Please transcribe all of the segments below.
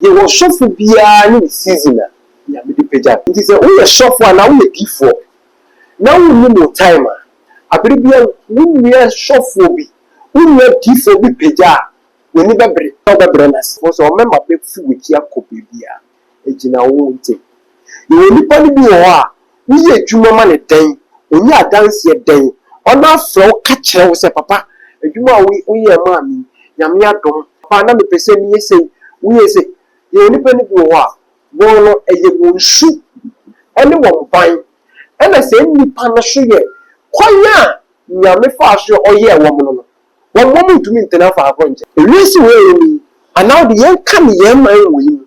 You will suffer beyond season. Ya me di peja. It is a we suffer now we before. Now we need more time. Abiri bia we suffer bi. We before bi peja. We never break. Never breakers. For so remember be fu we kia kopi bia. Ejina wo nte. You nipa ni bi wo a we ye adwuma ma ne den. Onye adanse ye den. Ona afro ka kire wo se papa. Adwuma we ye ma mi. Nyame adom. Papa na me pese mi ye sei. We ye sei. Ye nipa ni bi wo a wono eye wonsu ene won ban ena se nipa no so ye kwanya nyame fa so oye wo mo no won mo ntumi ntena fa akonje ewisi we ni ana de yen ka me yen man wo yi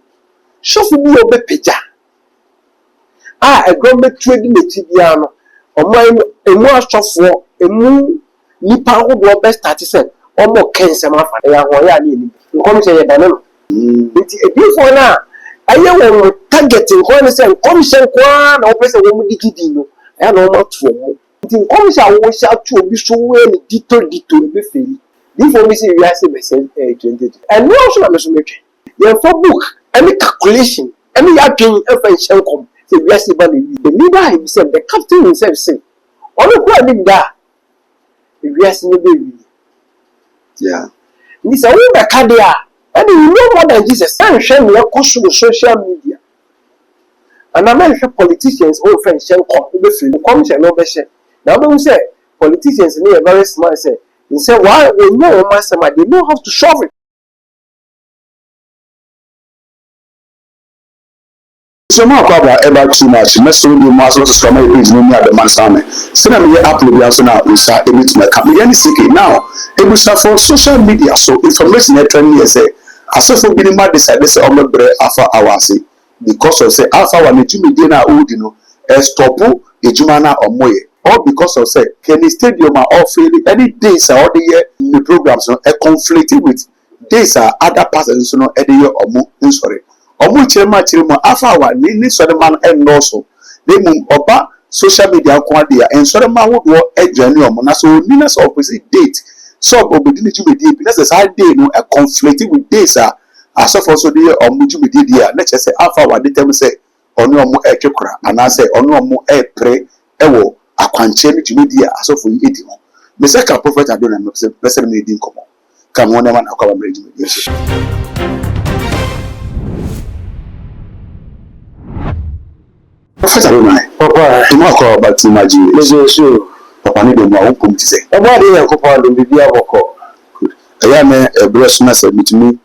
shofu bi obepeja egrom betredi neti bia no omo emu asofo emu nipa hodo be start se omo kense ma fa ya ho ya ni nkom se ye dane no nti edifo na aye wo targeting ko ne say commission kwa na opese wo mu digidi no aya na o matuo mo nti commission wo sha to obi so we ni dito be feli difo mi say we are say 20 and no so na me so metwe ye for book any calculation any adwen e fa nchen kom say we are say ba the leader himself the captain himself say ono kwa ni da we are say no be yeah ni say we be ka dia. And you know more than Jesus. I'm share me social media. And I'm not politicians all friends share come share no be share. Now when we say politicians they are very smart say. They say why we know master they know how to solve it. So more about too much. Mess with you must also come in no me the man same. Sina me upload ya so na we start emit my cap. Me now it was for social media so information e trend here say asofo bi ni ma decide say omebre afa awase because of say alpha one ejumide na old no stop ejuma na omoye all because of say Kenny Stadium are all failing any days are all the year the programs no conflicting with days are other persons no e the year omo sorry omo chirema alpha one ni so the man and also they mum oba social media ko ade and so the man wo adwane omo na so ni na so opposite date so obedi ni jumedi bi na say day no a conflicting with days are asofo so dey omujumedi dia na che say alpha wa dey tell say onu omu etwekora ana say onu omu pre ewo akwanche ni jumedi asofo yi edi ho me say ka prophet adona me say person me edi nkomo ka mo na na kwa me jumedi so prophet adona Papa imo akọ about imagine so papa ni do mo awon kom ti say e ba de yankopon do bibia boko eya me bless na say mitimi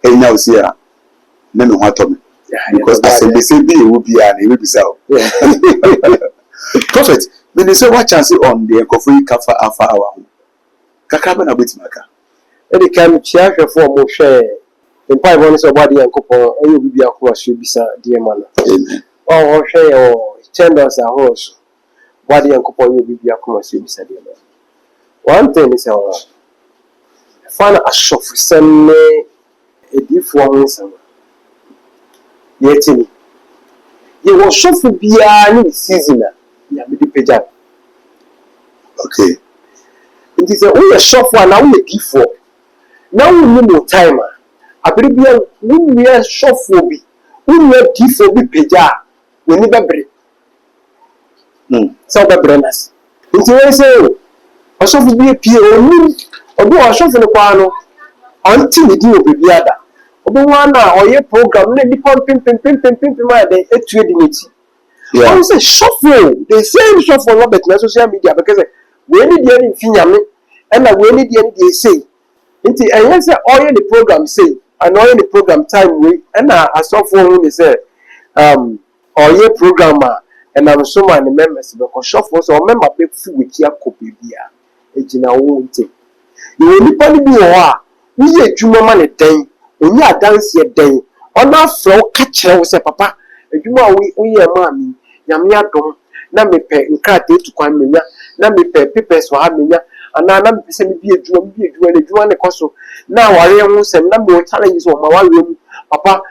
enya osia na me ho atome because as they say be will be an will be so prophet when they say what chance on the coffee kafa afa hour kakra be na betimaka e de kan chia hwefo mo hwe empa ibon so body yankopon e bibia ko aso bisa de mana amen oh hwe o chandles a horse body yankopon e bibia ko aso bisa de mana one thing is our fan ashofu senne edifo ho nsama yetini ye wo shofu bia ni season ya me di peja okay it is a we shofu na we edifo na we need more time abiri bia we shofu bi we edifo bi peja we ni bebre so bebre nas nti we say o shofu bi pie o ni obo o shofu ni kwa no anti ni di obi ada obo wana oye program na di pim ma dey etue di neti yeah I say shuffle the same shuffle Robert na social media because we need the infinyame and we need the say nti enye say oye the program say and oye the program time we and asofo we say oye programmer and am so many members because shuffle so member be fu wiki akope bia ejina wo nti you nipa ni bi wo a we ye adwuma ma ne den onye adanse ye den ona afro ka kire wo se papa adwuma we ye ma mi nyame adom na mepe nkrate etukwan menya na mepe papers wa ha menya ana na mepe se me bi adwuma ne koso na ware ho sem na me challenges o ma ware mu papa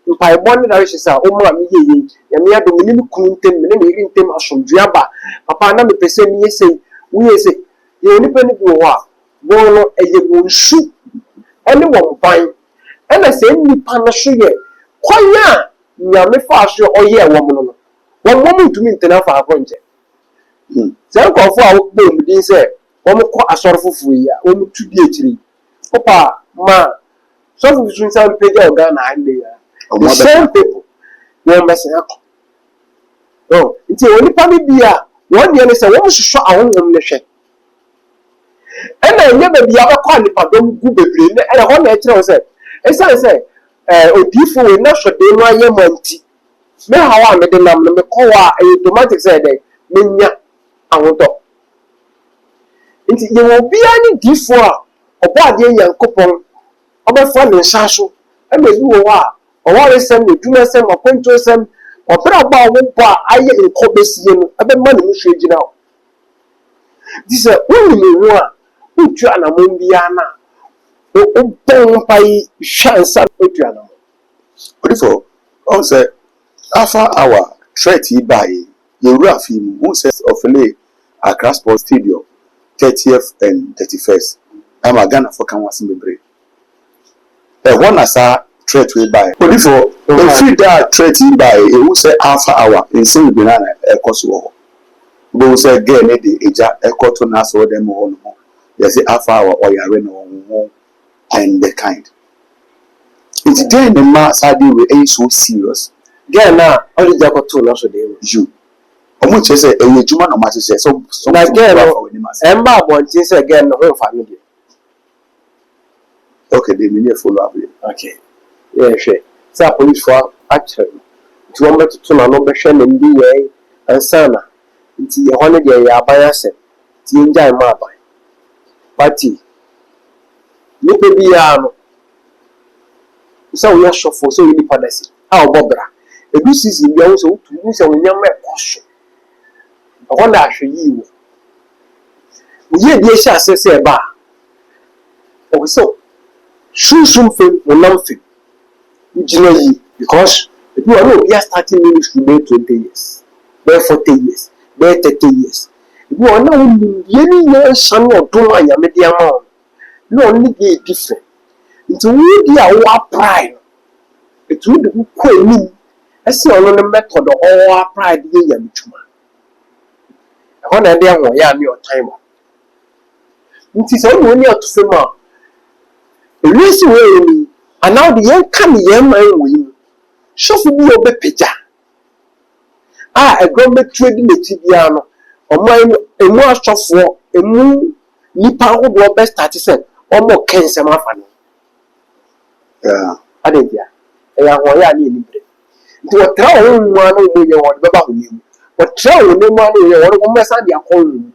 mpa ebon na rehye sa o ma me ye nyame adom ni me kunu ntem me ne iri ntem asomdua ba papa na mepe se me ye sei wo ye sei ye nipa ni bi wo a wono eye wonsu ene wo ban ena se nipa na so ye nyame fa so oyɛ wɔ mo no wɔn mo ntumi ntena fa akɔnkyɛ sɛ nkɔfo a wɔbɔ mu din sɛ wɔn kɔ asɔre foforɔ yi a wɔn tu di akyiri opa ma sɔfo so nsa mpagya ɔga na ande ya the same people wɔn bɛsɛn akɔ nti onipa bi bi a wɔn deɛ ne sɛ wɔn hwehwɛ ahonhom ne hwɛ ɛna ɛnyɛ baabi a bɛkɔ nipadɔm gu bebree ne ɛna hɔ na ɛkyerɛ wo sɛ ɛsiane sɛ odiifo wei na hwɛde no ayɛ ma nti me hawa a mede nam no mekɔ hɔ a ɛyɛ automatic sɛ dɛ menya ahodɔ nti yɛwɔ obiara ne diifo a ɔbɔ adeɛ Nyankopɔn ɔbɛfa ne nsa so ɛna ebi wɔ hɔ a ɔwaresɛm na adwumasɛm akwantuosɛm ɔbrabɔ a wobɔ a ayɛ nkɔ besie no ɛbɛma ne mu hwɛ gyina hɔ nti sɛ wonim ho a wotu anammɔn biara no a wobɔn mpa yi hwɛ nsa wotu anammɔn Odifo on say Alpha Hour threat yi by yewura fi mu who says ofele Accra Sports Stadium 30th and 31st ama Ghana for kan wase bebre one asa threat we by Odifo if that threat yi by who say Alpha Hour in say bi na ekoso ho bo say get ne de eja ekoto na so dem ho no they say Alpha Hour oyare no and the kind. It's then the mass idea we so serious. Girl na only jakoto no so dey you. Omo che say e juma no ma che so na girl emba abontin say girl no ho family. Okay, they may follow up. Okay. Yeah, sure. Say police for actually. Ti won beto to na no be hwe na ndi ye ansana. Nti ye hono de ya aban ase. Ti njai ma aban. Party. Nipa bi ya no. So we are shuffle so we need policy. How bobra. Edu season bi so tu so we nyam ekoso. O na ahwe yi wo. Ye bi ehia asese ba. O so shusum fem wonam fem. Ujina yi because if you are we are starting ministry by 20 years. By 40 years. By 30 years. If you are now any year son or do my media man. No only be different. It's really our pride. It would be quite I see on the method of our pride in Yamichuma. I want to know why I'm your timer. It is only to film. The reason why and now the young come young man will show for me a picture. A government trading the Tibiano or mine a more shop for a moon nipa who best 30 or more cancer. Yeah, I did ya. I need to a trial one who you want about you. But trial no money or mess on their home.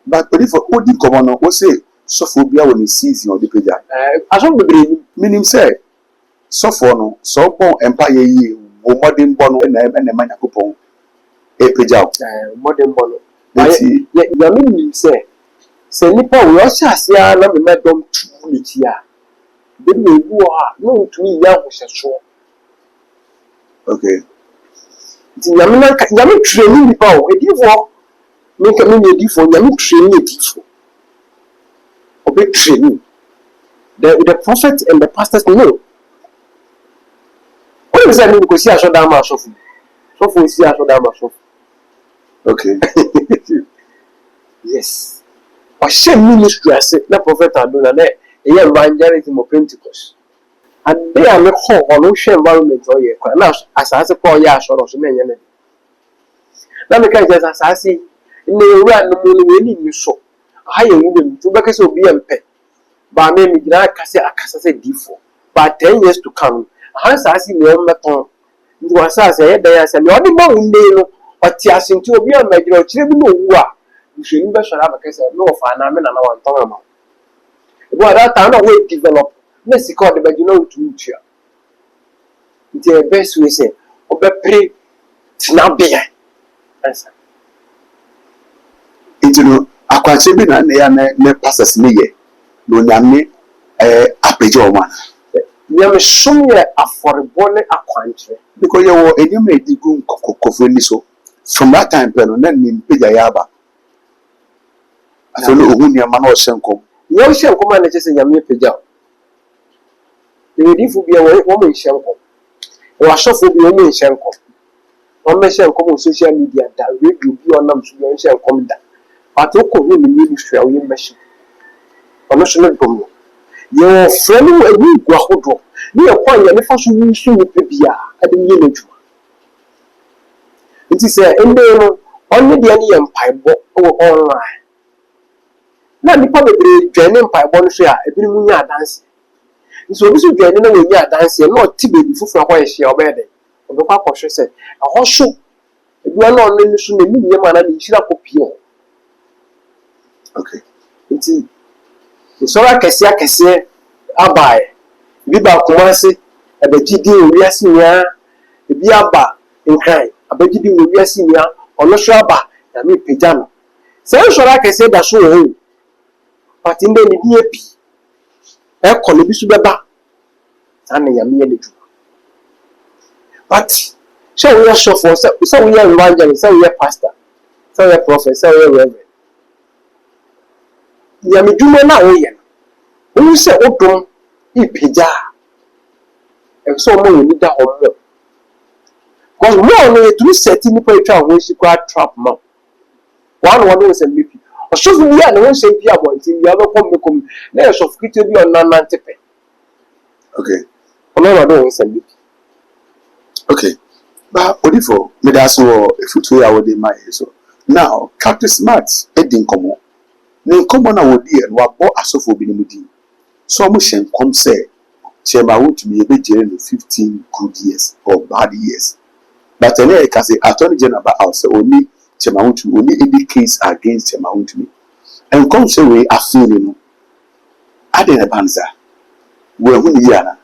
but if what did come on what say sophobia when he sees you on the page. I don't believe Meaning say sopho no so bon empire ye wo modern bon and the man yakopon e page out modern bono. Ya meaning say nipa we also asia na me medom tu ni tia. Then we go no to me ya ho hyeso. Okay. Yami training nipa o edifo me ka me edifo yami training edifo. Obe training. The prophet and the pastors know. What is that mean because see aso da ma aso fu. So for see aso da ma aso. Okay. Yes. O shame ministry as na prophet adona na e evangelism of Pentecost. And they are not home or no shame environment or ye. Now as I say for ya so so me nyane. Na me kan just as I say in the run no money we ni so. Ha ye wu to be kase obi empe. Ba me mi gina kase akasa say D4. But 10 years to come. Hands as in your meton. Nti wasa say ye dan say me odi ma wunde no. Oti asinti obi am magina o kire bi no wu a. Nhwenu be shora ba kase no fa na me na na wan ton ma. But that time no we develop. Let's see call the bagino to mutua. The best way say obe pray tina bia. Answer. Itu no akwache bi na ya na pastors ni ye. No nyame apeje o man. Nyame somye aforibone akwanche. Because you were enyame edigu kokofo ni so. From that time pelo na ni peja yaba. Afelo ohun ni ama na o hyenkom. Ye o hyenkom na che se nyame peja. The edifu bia wo mo hyenkom. or shuffle be only shanko. One measure come on social media that radio be on them to come down. But you come in the ministry, we measure. I'm not sure come. Your friend will be Guahodo. You are quite a first mission with the Bia at the village. It is a only the empire online. Now the public joining by bonfire, a bit of dance. So this will get in a year dancing, not Tibet before for why she obeyed. On the papa said, a horse show. If you are not listening to me, man, and she up pure. Okay. It's so I can say, I buy. Biba Kumasi, a begidi, we are senior, a biaba in cry, a begidi, we are senior, or no shrubber, and me pajama. So I can say that's so. But in the DAP, I call it Bisuba, and I am nearly true. But so we are sure for so we are evangelist, so we are pastor, so we are prophet, so we are reverend. Yamijuma now, when you say open, he pija, and so more you need that or more. Because more to set in the poetry when she quite trap mouth. One is a BP. Or so we are the one saying Pia wanting the other come, there's of Kitty on non-antipe. Okay. Another is a BP. Okay. But what if me that's what if you 2 hours in my so now Captain Smart heading come on. Ne come on our dear and what bought a sofa be mudi. So much and come say Chema want to be a bit 15 good years or bad years. But I can say Attorney General house only Chema want to only indicates against Chema want me. And come say we are feeling I didn't a banza. We're who yana.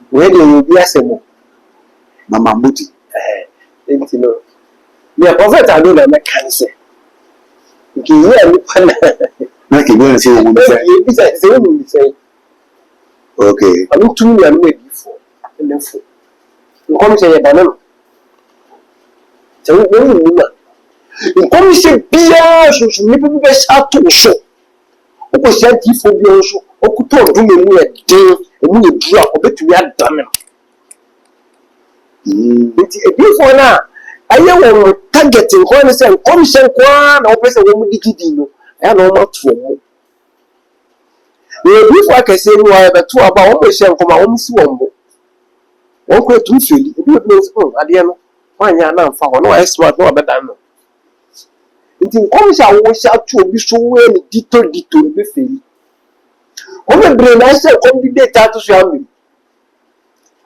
Where do you be as a mo? Mama Muti. You know. Yeah, prophet I know that cancer. Okay, yeah, Like you want to say, okay. I look to me and made before. And then for you come say a banana. So when you come say beer, so maybe be start to show. Oko say for beer so, oko to do me a day, and we drop a bit we are done. Before now, I am targeting when I say, come say, or person will be given. I know not for. Before I can say, why the 2 about 1 percent from my own swamp. 1 quite 2 feet, it means, at the end, one year now for no I smart no better. It in always I wish out to be so well, dito be fail. On the brain, I said, come the data to show me.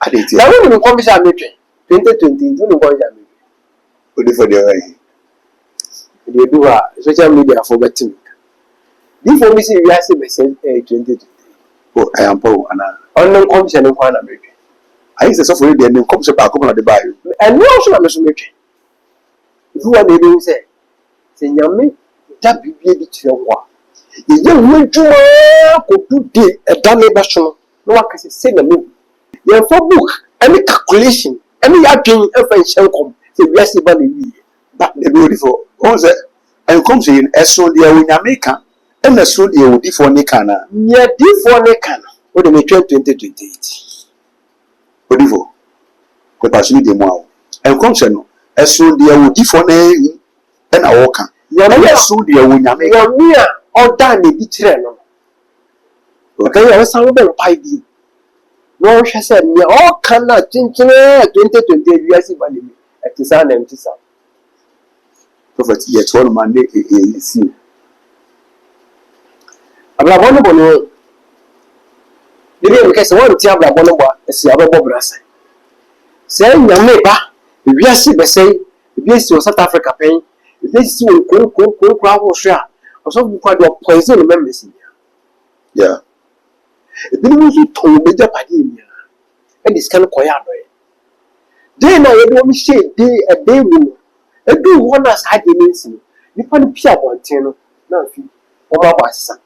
I did Now, when you come, I'm making 2020, you know what I'm making. For the way. They do social media for betting. Before me, see, we are saying 2020. Oh, I am poor, and unknown commission in one America. I used to suffer the name comes back on the bio. And no, also, I'm making. If you are the say, Yami, that be a bit your war. If you went to do a damn bastion, no one can say the move. You have for book, any calculation, any arguing, every shall come. Say, yes, but the beautiful. What's that? And comes in as soon as we America, and as soon as you would for Nikana. Yeah, for Nikana. What do you 2028? Beautiful. The passion de moi. And comes in as soon as you would for name and a walker. Yes, soon as you would near or done a bit. Okay, I was some better pie you. No, she said, me all cannot think 2028 years at the sun and the Prophet, yet one Monday, see. Ablabono, the name case one Tiablabono is the other Bobrasa. Say, your neighbor, if you see the say, if this was South Africa pain, if this will cool crowd or share, or something quite your poison members in here. Yeah. If you want to told me the Padina, and this kind of quiet way. Then I don't say day a day woman. I do one as I didn't see. You can't be up on ten, no, or my son.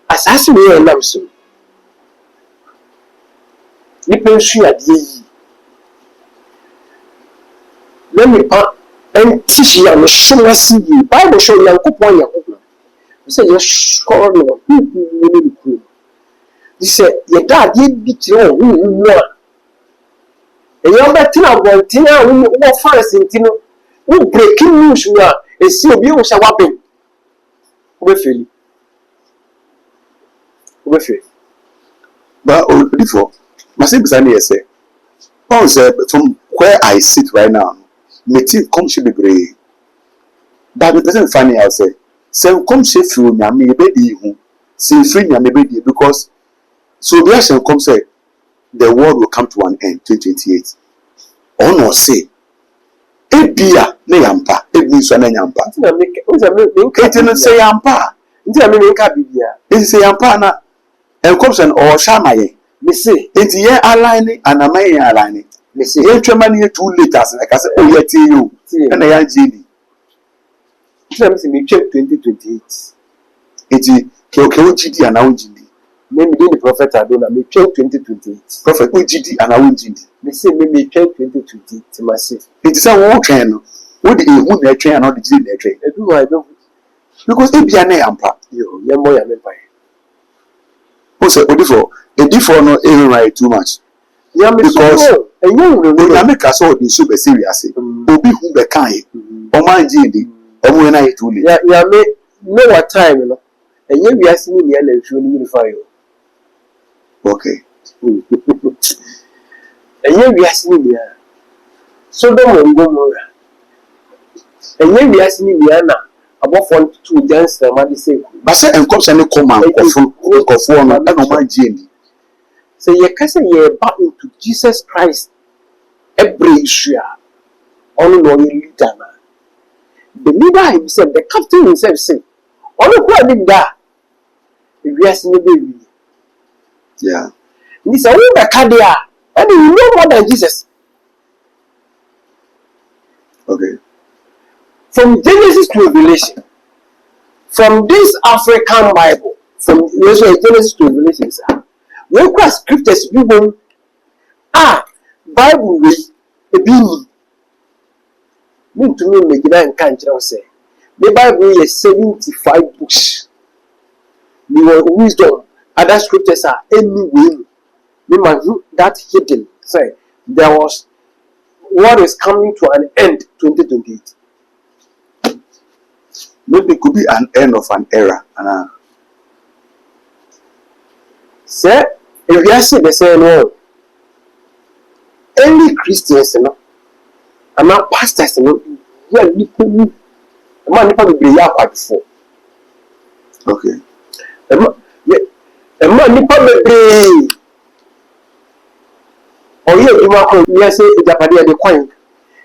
Assassin, you are now soon. You can see at ye. Let me part and teach you on the summer see you. Bible show you a coupon. You say, you're sure no people really cool. said, your dad did beat you one. And you're betting about Tina, who fires in Tino, who breaking news, you are, and see you shall happen. With you. But before, my sister say, oh, sir, from where I sit right now, my team comes to be brave. But it doesn't funny, I'll say, so come she through me, baby, who see free me, baby, because so the action comes say the world will come to an end 2028. Or no, say, a beer, nay, ampa, it means an ampa. It didn't say ampa. It say ampa, and comes an or shamaye. Me say, it's ye aligning and a may aligning. Me say, you're money 2 liters, like I said, oh, yet you, and I am jelly. Me check 2028. It's KOKOGD and Aunjidi. Maybe the prophet Adona, me check 2028. Prophet OGD and Aunjidi. Me say, me check 2028. Massive. It is a war train. What the wood train and not the G train. I don't. Because it be an ampa. You, you're more than empire. Who said, Odifo, a differ no even right too much. Yeah, because a young America saw the super serious. Obi who be kind. O man GD. O when I too late. Yeah, me know what time, you know. And you are seeing me and you unify you. Okay. And you are seeing me. So don't go more. And you are seeing me now. About 1 to 2 dance the man say. But say and comes and come out of one and no man Jamie. So you can say you're back into Jesus Christ every year. Only no leader. The leader himself, the captain himself say, only who did that. If you ask me, baby. Yeah. This is a woman cardia. And you know more than Jesus. Okay. From Genesis to Revelation, from this African Bible, from Genesis to Revelation, we cross scriptures, we will Bible way, a being. Mean to me, make it and can't say. The Bible is 75 books. We were wisdom, other scriptures are anyway. Remember that hidden. Say, there was what is coming to an end 2028. Maybe it could be an end of an era. Say, if you ask the same word, early Christians, you know, and now pastors, you know, you are people, a man never be quite before. Okay. A man never be. Or you are going say a Japanese the coin.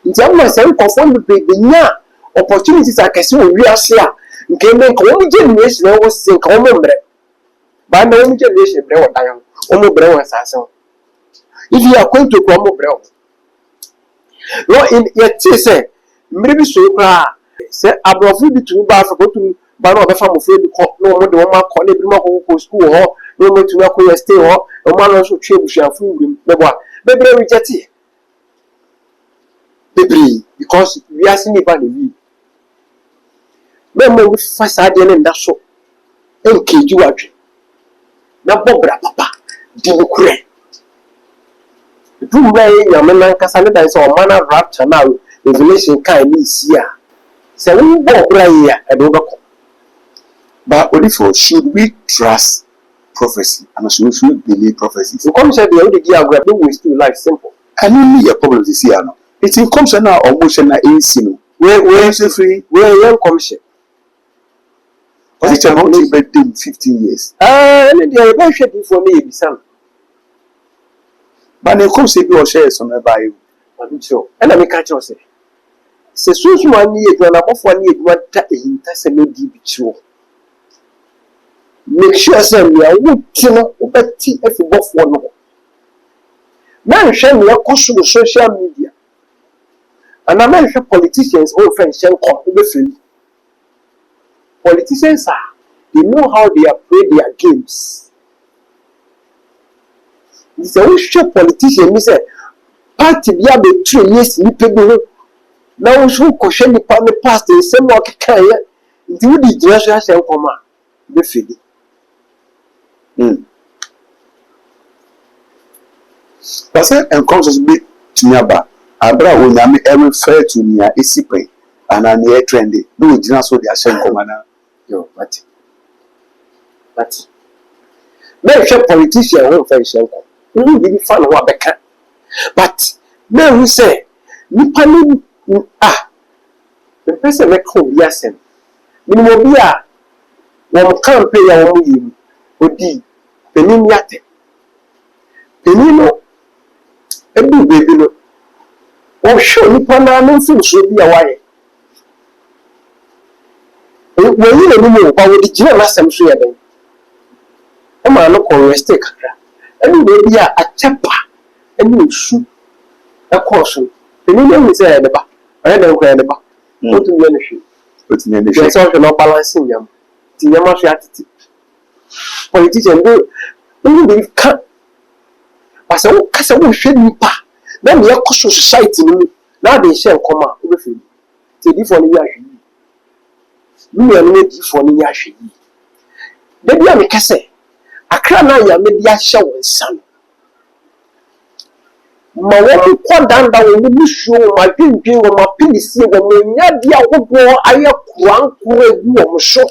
In some way, some conform with the opportunities I can see we are here. In the generation, I was saying, come on, by the only generation, brew down, almost brew and sasso. If you are going to come brew, no, in yet, say, maybe so cry, say, I brought you to buy for go to buy no family for the court, no one, the woman call it, no school, or no more to work with stay, or no man also change your food, no one, maybe reject it. Because we are seeing about the view. Remember, we first had an and that's so. Okay, you are. Now, Bobra Papa, do cray. The two way, your man, Cassandra is all manner of rapture now, revelation kind is here. So, we Bobra here and overcome. But what if should we trust prophecy and should we believe prophecy? So, come say the only gear grab the ways to life simple. And only a problem this year now. It comes now or motion in sino. Where is the free? Where young commission? Was it about 15 years? And they are very shady for me, son. But they come see your shares on the bio. I'm sure. And I make catch you say. So soon 1 year, you are above 1 year, you are in Tassamay deep. Make sure, sir, we are wood, but tea if you both one more. Man, shame me a caution of social media. And I mention politicians, old friends, shall come to the field. Politicians they know how they play their games. It's a whole politician, we say, party be able to train yes, you people. Now, so question the past, the same work can do the generation shall come out. The field. But say encourage be tinyaba. Abra wo nyame refer to nia esipen ana na trendy. No gina so dia hye nkomana. Yo, what? Men share politician who fa hye nkom. Who be fan who abeka. But men who say nipa ni the person make home yasem. Minimo bi a wo campaign ya wo yi odi penim yate. Penino edu baby no. O show nipa na no fun so bi a waye. When you know about what the general assembly so ya den. E ma no ko rest kakra. Enu baby a achepa enu su e course. Penino we say e ba. I don't know ba. What do you mean? But in the Yes, so no balancing yam. Ti yam so attitude. Politician go be can. Asa wo kasa wo hwe nipa. Na me yakoso society ni. Na de hye nkoma wo be fi. Ti di for ni ya hwe. Me no di for ni ya hwe. Da bia me kase. Akra na ya me dia hye wo nsan. Ma wo ko danda wo mu hwe ma dwendwen wo ma pinisi wo nya dia wo aye kuankuru egu wo so.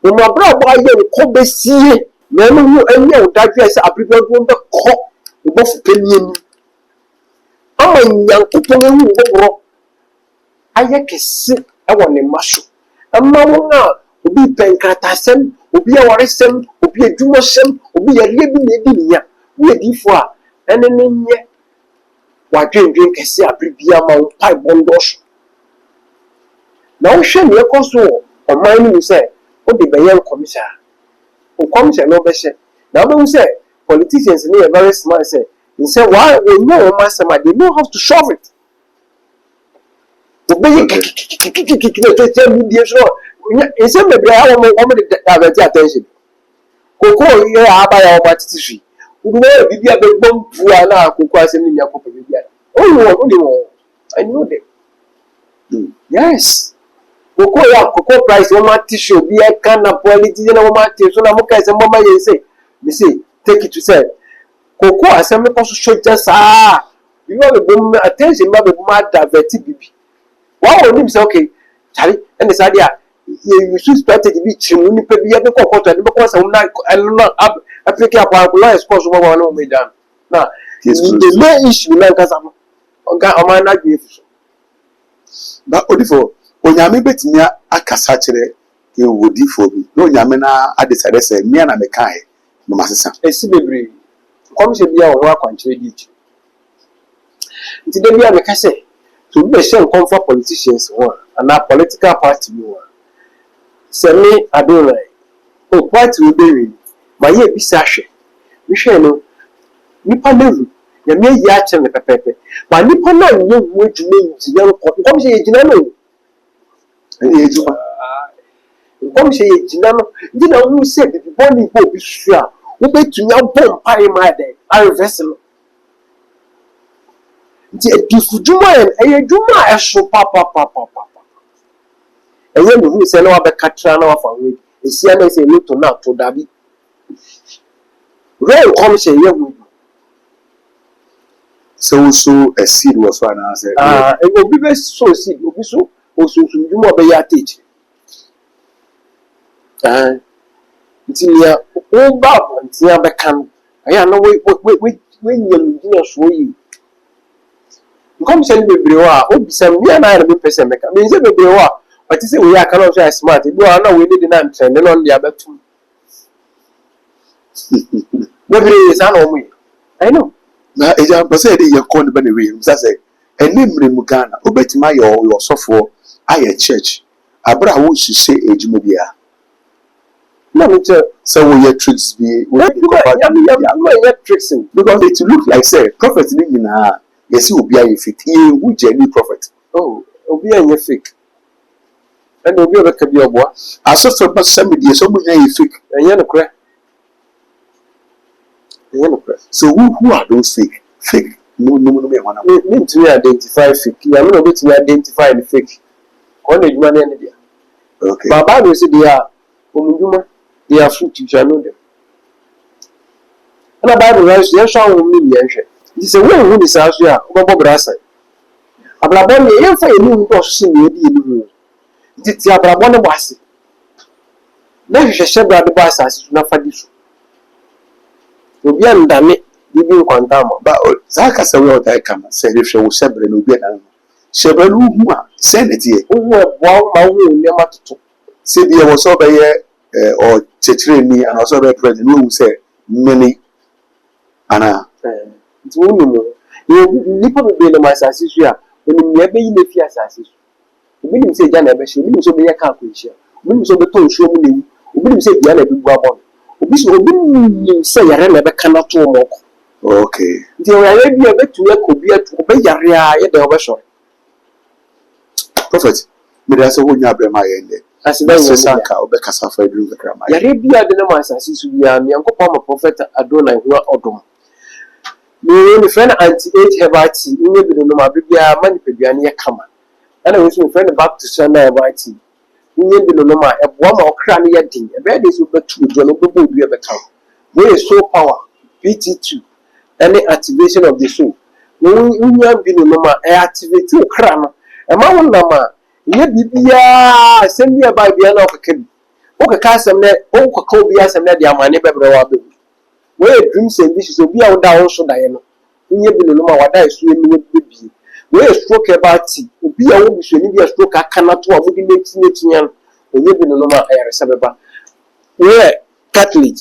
Wo ma bra bo aye ko besie. Na no hu anya wo dadwe ase abribadu be ko wo fu penien. Ama nyankopon ehu wo bro. Aye kese e wo ne maso. Ama wo na obi penkratasem, obi awaresem, obi adwumosem, obi yare bi na edi nya. Wo edifo a ene ne nye wadwendwen kese abribia ma wo pai bondos. Na wo hwe ne ekoso o man ni say o de beyen commission. O commission no be hye. Na wo say politicians ni are very smart say. They say why we know master they know how to solve it. The big tell media so it's a maybe I want to attention. Koko you aba ya obatiti. We know bibia be bomb pu na koko asem ni yakop bibia. Oh, I know them. Yes. Koko price one tissue be a can of politician one tissue so na mo kai say mama ye say. Me say take it to say Koko asem ko so show just you know the boom attention ba be ma divert bibi. Why would him say okay, Charlie, and the idea you should strategy be chimu ni pe biya be kokko to ni be ko say una Africa kwa kula expose mo ba no me dan. Na the main issue na kasa mo. Oga o na gbe fu. Ba odifo onyame betimi akasa kire ke wodifo bi. No onyame na adesare say me na me kai no masesa. Esi bebre. Komishe bia wo akwankyere di chi. Nti de bia me ka say to be share comfort politicians one and a political party one. Say me adonai. O party we be ma ye bisa hwe. Me hwe no nipa lewu ya me yi a che me pepepe. Ma nipa na nye wu adwuma nti ya ko komishe ye gina no. Ye ejuma. Komishe ye gina no. Gina wu say the body go bi hwe we betumi abom pai ma dey I reverse no nti edifuduma eye dwuma eso papa eye no hu se na wa be katra na wa fa we esia na se luto na to dabi real come say ye hu so a seed was one answer e obi be so seed obi so osunsun dwuma be ya teach nti ya o ba nti ya be kan aya no we nyam dina so yi nkom se ni bebre wa o bisa mi na na me pese meka me se bebre wa o ti se we ya kan o so smart bi wa na we need na trend no ndi abetum bebre sa na o mu I know na eja ba se dey yakon be na we msa se enemre mu Ghana obetima your sofo aye church abra wo hihye ejuma bia no me so we tricks be we tricks because it look like say prophet ni na yes obi aye fake who genuine prophet obi anye fake and obi obeka bi obo aso for but somebody so mu anye fake enye no kre so who are those fake no me wana me to identify fake ya me no be to identify the fake ko na edwuma na dia okay baba no se dia omudwuma they are fruit you know them. And about the rest, yes, I will mean, This is when we say, Bob Brassa. Abrabon, you for a new boss in the Did the Abrabon was it? Then you shall brother the boss as not for this. To be undone it, you will condemn. But Zaka said, well, I come and say, if you will sever no be an Sheberu, send it here. Who were born my own Yamato. Sibia was over here or Chetrini and also the president who said many Anna. It's only you nipper be in my assassin when you never in the fear assassin. We didn't say Jana Beshi, we didn't say a calculation. We didn't say the tone show me. We didn't say Jana Big Babon. We didn't say I never cannot to mock. Okay. The Arabia bet to work could be to obey Yaria at the overshot. Prophet, but that's a would not be my end. As That's a sanka or Becassa for the grammar. Arabia the Namas assassin, we are Uncle Palmer Prophet Adonai who are Odom. My friend anti-age Hebati, you may be the Noma Bibia, Manipiania Kama. And I was my friend back to Sunday Hebati. You may be the Noma, a woman or cranny yetting, a bed is over 2, John Obo be ever come. Where is so power, PT2, any activation of the soul. We have been the Noma, activate 2 cram, a man Nama, yet Bibia, send me a Bibiana of a kid. Okay, cast some net, Oka Kobias and Nadia, my neighbor. Where dreams and wishes will be out down so Diana. We have been no matter what I swim with baby. Where stroke about tea, will be a woman, a stroke I cannot to avoid the young. We have been no matter Sababa. Where Catholic,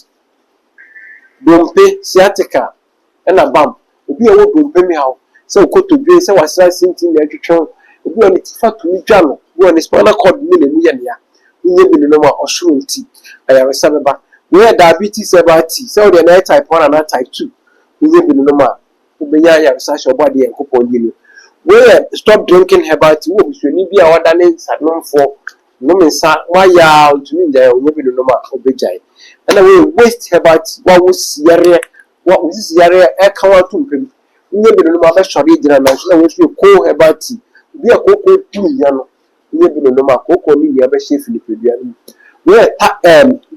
Dompe, Sciatica, and a bump will be a woman who pay me out. So, go to be so was I sitting there to try. We will need to to me, Jano, who on a smaller called million. We have been no matter or surety. I have a Sababa. Where diabetes about tea, so the night type 1 and type 2. We will be normal. We may such a body and coupon you. Where stop drinking about tea, we should be our darlings at known for no means why ya to me there will be normal obey. And I will waste about what was Yare, what was Yare, a cover to him. We will be normal, sorry, general, which you call about tea. Be a cocoa 2 young. We will be normal cocoa, you ever shave Philip. Where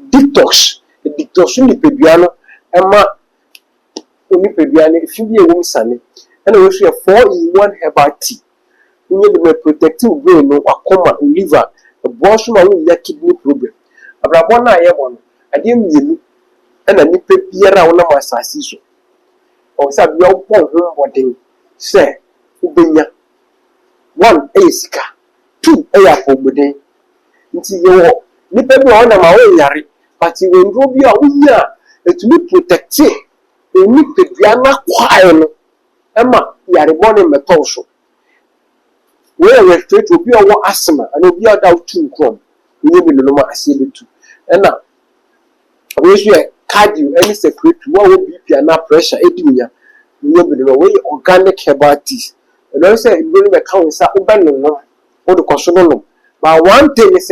detox. The dictation the Pebiano, Emma only Pebiano, if you be a woman, Sunny, and I wish you 4-in-1 herbal tea. We need to protective brain or coma, liver, a abortion with your kidney problem. A Brabona, I want, I didn't mean, and I need to be around my sassiso. Or some young point, what they say, Ubina 1 a sika, 2 a for Budday. Until you nip on my own yari. But you will go be a winner, it will protect it. You need to be a quiet. Emma, you are born in Metosho. Where we straight will be our asthma and will be a doubt 2 crumb. You will be no more as you do. And now, I wish you a cardio, any secret, what will be piano pressure, 18 years. You will be the way organic herbalities. And I say, you will account with Saban or the Kosono. But one thing is,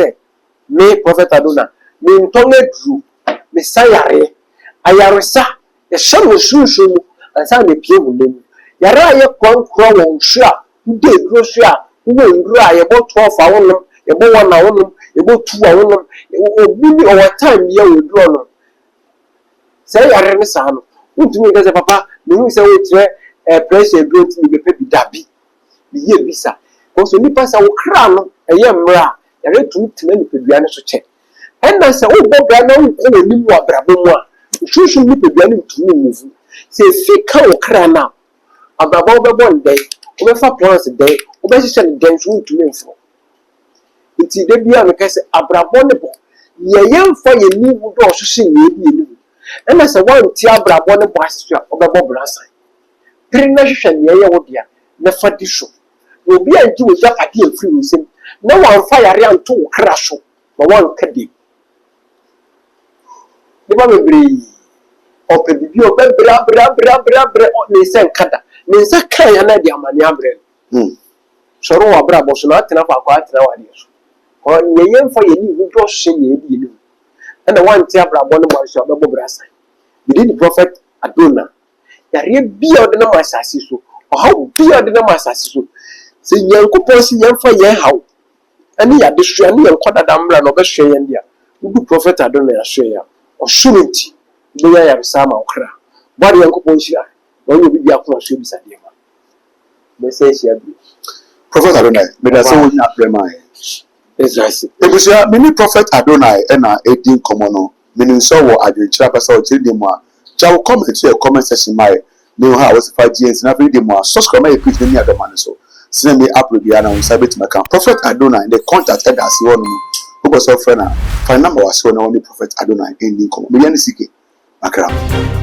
me, Prophet Adona. Me ntonge dru me sayare ayaresa ye shawo sunsun ansa me pie wulem yara ye kwankwa won hwa ude dru hwa wo ndru a ye bo 12 awonum ye bo 1 awonum ye bo 2 awonum obi ni over time ye wo dru no say yare ne sa no untumi ga se papa me hu se wo tire pressure growth ni be pe bi dabi bi ye bisa ko so nipa sa wo kra no eye mra yare tumi tena ni pedua ne so che. And I say, oh, Bob, I know you are Braboma. You should be beginning to move. Say, Fika or Crana. About one day, over plans a day, over dance room to me for. It's the Debia, like I say, Abrabonable. Ye young for your new door, so sing me. And as a one tia Brabona Bastia of the Bob Rasa. Prenation, ye old dear, never dish. Will be a Jewish idea free with him. No one fire around 2 crash, but 1 caddy. Never be or baby, you bra on send Kada. Means a kind of idea, Maniabre. So, Abra was not enough for quite nowadays. Or ye young for your new door sing you. And the one Tabra Bonabas of the Bobrasa. You did the prophet Adona. There be out the numbers as you or how be out the numbers as you say, young couples, young for your how. And he had the Shani and Quada Dambra of a Shay India. Who do prophet Adona Shaya. Or surety, the way I am some okra. Body and coupon share. When you be there for show bisa dem. Message here be. Prophet Adonai, me da say wo nya prema e. Exactly. Ebusia me ni Prophet Adonai e na edin komo no. Me ni so wo adwenkyira pesa o tiri dem a. Cha wo comment to your comment section mai. Me ha wo se 5G na free dem a. Subscribe my page ni adoma so. Send me upload bia na unsa bet maka. Prophet Adonai the contact head as you no. Who go so friend na. Find number was so na only Prophet Adonai ending komo. Me yani sike. Akra.